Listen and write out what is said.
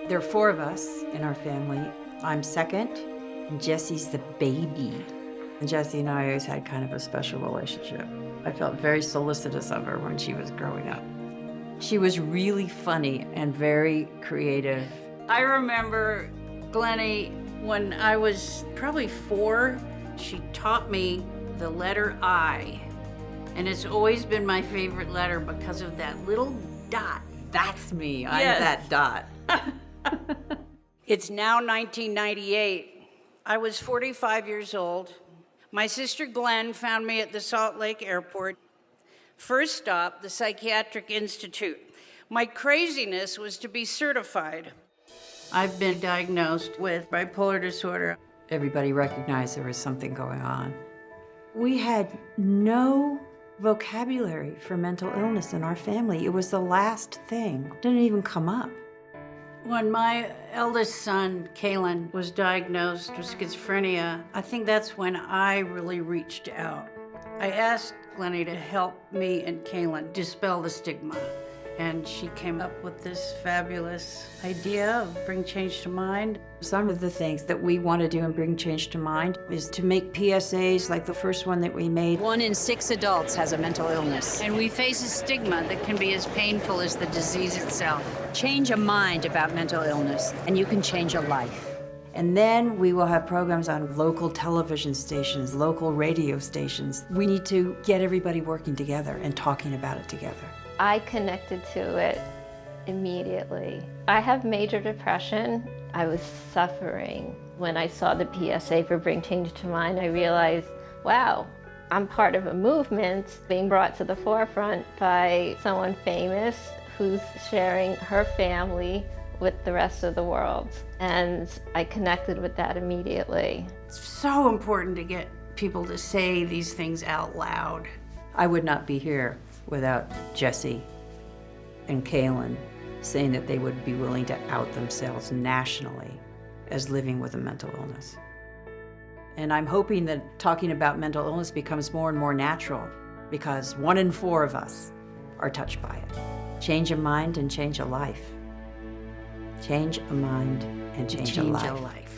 There are four of us in our family. I'm second, and Jesse's the baby. And Jesse and I always had kind of a special relationship. I felt very solicitous of her when she was growing up. She was really funny and very creative. I remember Glennie, when I was probably 4, she taught me the letter I. And it's always been my favorite letter because of that little dot. That's me, I'm Yes. that dot. It's now 1998. I was 45 years old. My sister Glenn found me at the Salt Lake Airport. First stop, the Psychiatric Institute. My craziness was to be certified. I've been diagnosed with bipolar disorder. Everybody recognized there was something going on. We had no vocabulary for mental illness in our family. It was the last thing. It didn't even come up. When my eldest son, Kalen, was diagnosed with schizophrenia, I think that's when I really reached out. I asked Glennie to help me and Kalen dispel the stigma. And she came up with this fabulous idea of Bring Change to Mind. Some of the things that we want to do in Bring Change to Mind is to make PSAs like the first one that we made. 1 in 6 adults has a mental illness. And we face a stigma that can be as painful as the disease itself. Change a mind about mental illness, and you can change a life. And then we will have programs on local television stations, local radio stations. We need to get everybody working together and talking about it together. I connected to it immediately. I have major depression. I was suffering. When I saw the PSA for Bring Change to Mind, I realized, wow, I'm part of a movement being brought to the forefront by someone famous who's sharing her family with the rest of the world. And I connected with that immediately. It's so important to get people to say these things out loud. I would not be here without Jesse and Kalen saying that they would be willing to out themselves nationally as living with a mental illness. And I'm hoping that talking about mental illness becomes more and more natural, because 1 in 4 of us are touched by it. Change a mind and change a life. Change a mind and change a life.